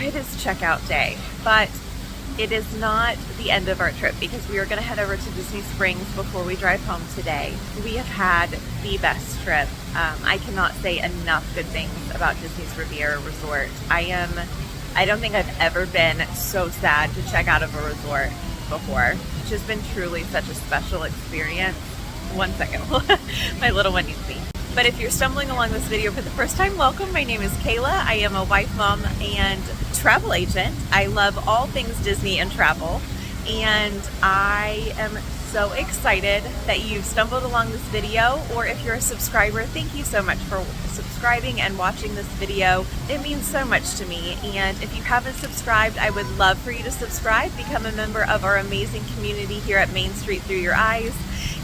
it is checkout day, but it is not the end of our trip because we are going to head over to Disney Springs before we drive home today. We have had the best trip. I cannot say enough good things about Disney's Riviera Resort. I don't think I've ever been so sad to check out of a resort before. It's just been truly such a special experience. One second, my little one needs me. But if you're stumbling along this video for the first time, welcome. My name is Kayla. I am a wife, mom, and travel agent. I love all things Disney and travel, and I am so excited that you've stumbled along this video, or if you're a subscriber, thank you so much for subscribing and watching this video. It means so much to me, and if you haven't subscribed, I would love for you to subscribe, become a member of our amazing community here at Main Street Through Your Eyes,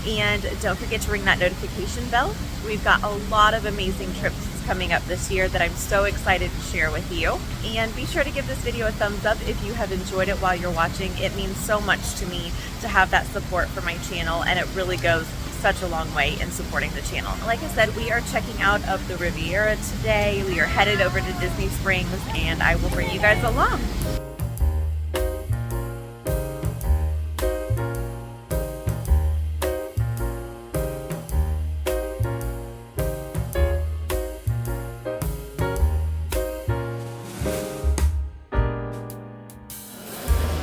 and don't forget to ring that notification bell. We've got a lot of amazing trips coming up this year that I'm so excited to share with you. And be sure to give this video a thumbs up if you have enjoyed it while you're watching. It means so much to me to have that support for my channel, and it really goes such a long way in supporting the channel. Like I said, we are checking out of the Riviera today. We are headed over to Disney Springs, and I will bring you guys along.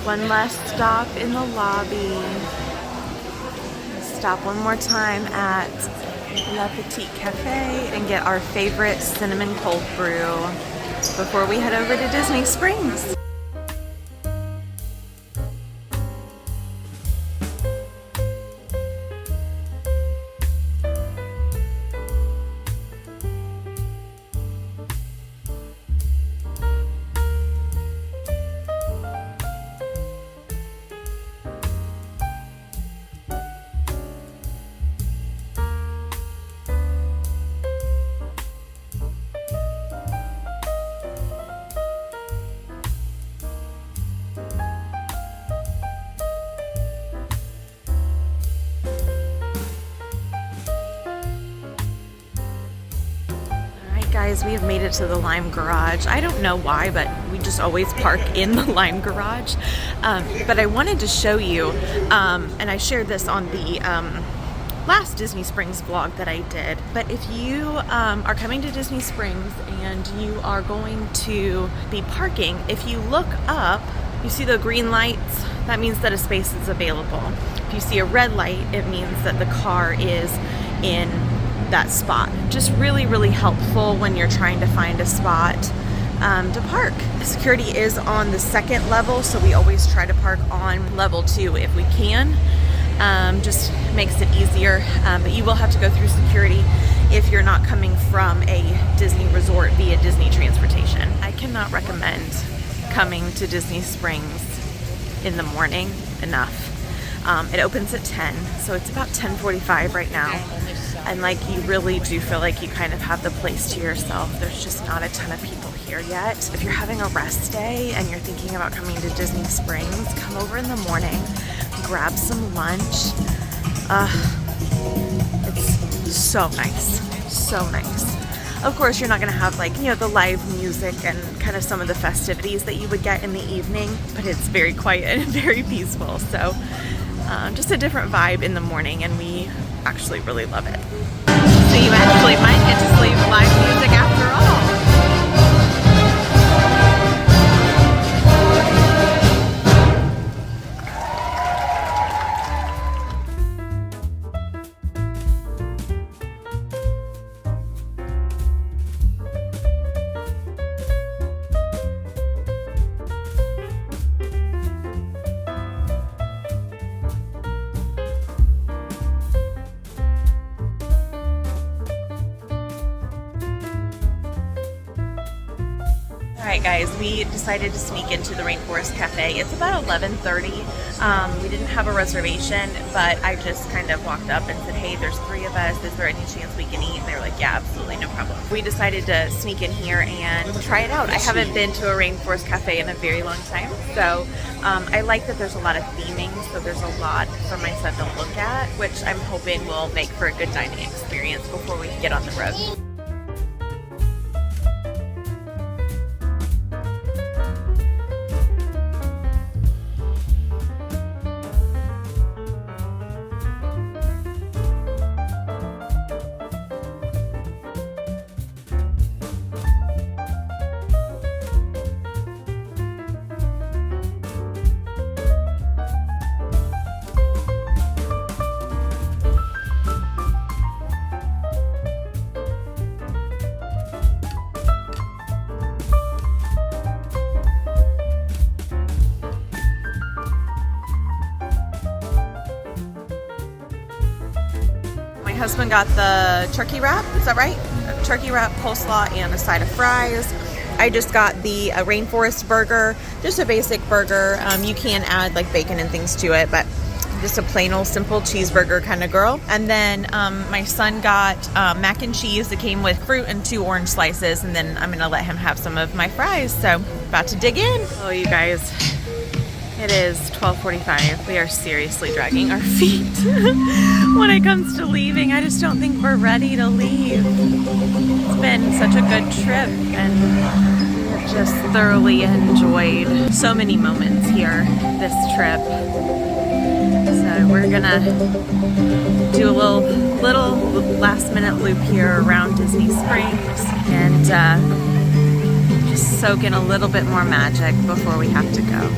One last stop in the lobby. Stop one more time at Petit Café and get our favorite cinnamon cold brew before we head over to Disney Springs. Guys, we have made it to the Lime Garage. I don't know why, but we just always park in the Lime Garage. But I wanted to show you, and I shared this on the last Disney Springs vlog that I did. But if you are coming to Disney Springs and you are going to be parking, if you look up, you see the green lights, that means that a space is available. If you see a red light, it means that the car is in that spot. Just really, really helpful when you're trying to find a spot to park. Security is on the second level, so we always try to park on level 2 if we can. Just makes it easier, but you will have to go through security if you're not coming from a Disney resort via Disney transportation. I cannot recommend coming to Disney Springs in the morning enough. It opens at 10, so it's about 10:45 right now. And like, you really do feel like you kind of have the place to yourself. There's just not a ton of people here yet. If you're having a rest day and you're thinking about coming to Disney Springs, come over in the morning, grab some lunch. It's so nice, so nice. Of course, you're not gonna have, like, you know, the live music and kind of some of the festivities that you would get in the evening, but it's very quiet and very peaceful. So just a different vibe in the morning, and we actually really love it. So you actually might get to sleep live music after all. Alright guys, we decided to sneak into the Rainforest Cafe. It's about 11:30. We didn't have a reservation, but I just kind of walked up and said, hey, there's 3 of us. Is there any chance we can eat? And they were like, yeah, absolutely, no problem. We decided to sneak in here and try it out. I haven't been to a Rainforest Cafe in a very long time, so I like that there's a lot of theming, so there's a lot for my son to look at, which I'm hoping will make for a good dining experience before we get on the road. husband got the turkey wrap, is that right? Turkey wrap, coleslaw, and a side of fries. I just got the Rainforest burger, just a basic burger. You can add like bacon and things to it, but just a plain old simple cheeseburger kind of girl. And then my son got mac and cheese that came with fruit and 2 orange slices, and then I'm gonna let him have some of my fries. So about to dig in. Oh, you guys, it is 12:45. We are seriously dragging our feet when it comes to leaving. I just don't think we're ready to leave. It's been such a good trip, and we've just thoroughly enjoyed so many moments here this trip. So we're gonna do a little last minute loop here around Disney Springs and just soak in a little bit more magic before we have to go.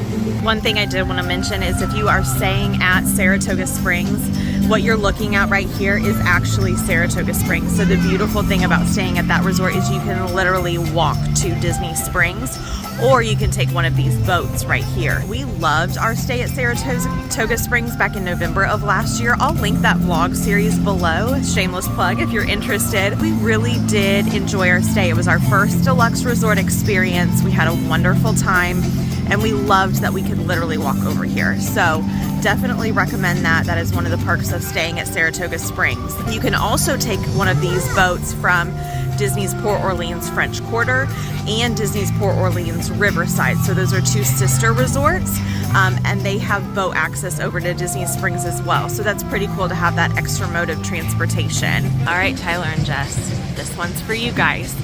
One thing I did want to mention is if you are staying at Saratoga Springs, what you're looking at right here is actually Saratoga Springs. So the beautiful thing about staying at that resort is you can literally walk to Disney Springs, or you can take one of these boats right here. We loved our stay at Saratoga Springs back in November of last year. I'll link that vlog series below. Shameless plug if you're interested. We really did enjoy our stay. It was our first deluxe resort experience. We had a wonderful time, and we loved that we could literally walk over here. So definitely recommend that. That is one of the perks of staying at Saratoga Springs. You can also take one of these boats from Disney's Port Orleans French Quarter and Disney's Port Orleans Riverside. So those are 2 sister resorts, and they have boat access over to Disney Springs as well. So that's pretty cool to have that extra mode of transportation. All right, Tyler and Jess, this one's for you guys.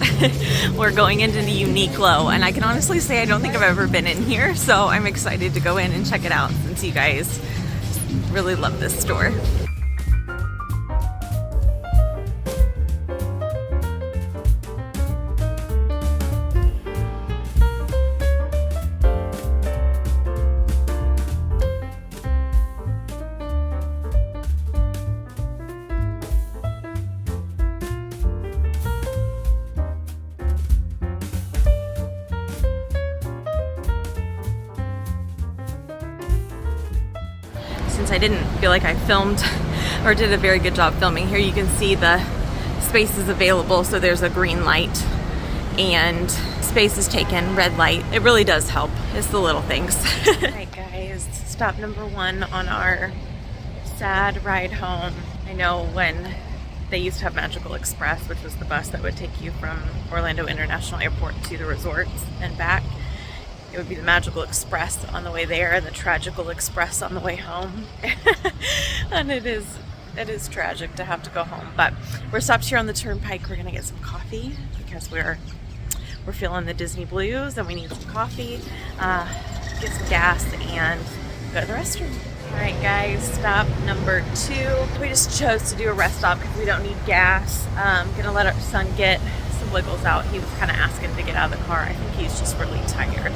We're going into the Uniqlo, and I can honestly say I don't think I've ever been in here, so I'm excited to go in and check it out since you guys really love this store. Since I didn't feel like I filmed or did a very good job filming here, you can see the spaces available. So there's a green light and space is taken, red light. It really does help. It's the little things. All right, guys, stop number 1 on our sad ride home. I know when they used to have Magical Express, which was the bus that would take you from Orlando International Airport to the resorts and back. It would be the Magical Express on the way there and the Tragical Express on the way home. And it is tragic to have to go home. But we're stopped here on the turnpike. We're gonna get some coffee because we're feeling the Disney blues and we need some coffee, get some gas, and go to the restroom. All right, guys, stop number 2. We just chose to do a rest stop because we don't need gas. Gonna let our son get some wiggles out. He was kind of asking to get out of the car. I think he's just really tired.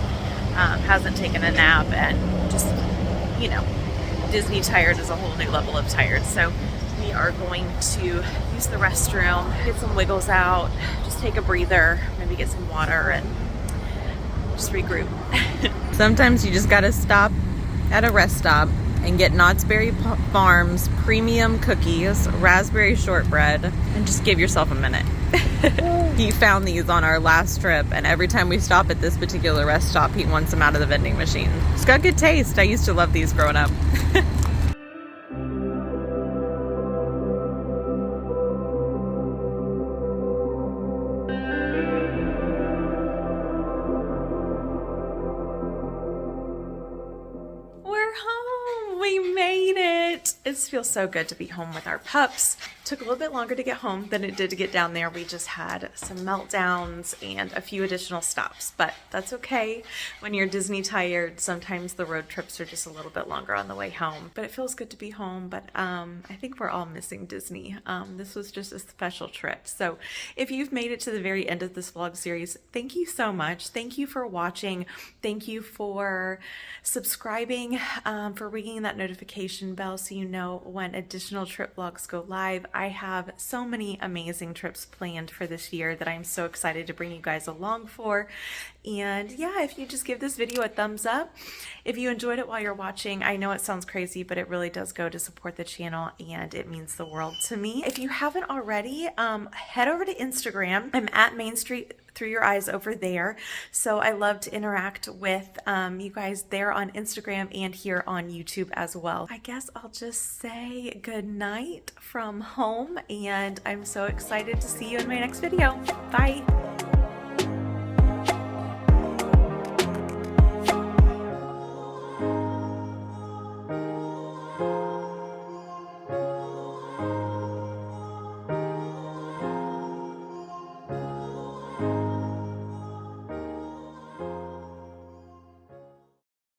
Hasn't taken a nap, and just, you know, Disney tired is a whole new level of tired. So we are going to use the restroom, get some wiggles out, just take a breather, maybe get some water, and just regroup. Sometimes you just gotta stop at a rest stop and get Knott's Berry Farms premium cookies, raspberry shortbread, and just give yourself a minute. He found these on our last trip, and every time we stop at this particular rest stop, he wants them out of the vending machine. It's got good taste. I used to love these growing up. It feels so good to be home with our pups. Took a little bit longer to get home than it did to get down there. We just had some meltdowns and a few additional stops, but that's okay. When you're Disney tired, sometimes the road trips are just a little bit longer on the way home, but it feels good to be home. But I think we're all missing Disney. This was just a special trip. So if you've made it to the very end of this vlog series, thank you so much. Thank you for watching. Thank you for subscribing, for ringing that notification bell so you know know when additional trip vlogs go live. I have so many amazing trips planned for this year that I'm so excited to bring you guys along for. And yeah, if you just give this video a thumbs up, if you enjoyed it while you're watching, I know it sounds crazy, but it really does go to support the channel and it means the world to me. If you haven't already, head over to Instagram. I'm at Main Street Through Your Eyes over there. So I love to interact with you guys there on Instagram and here on YouTube as well. I guess I'll just say good night from home, and I'm so excited to see you in my next video. Bye.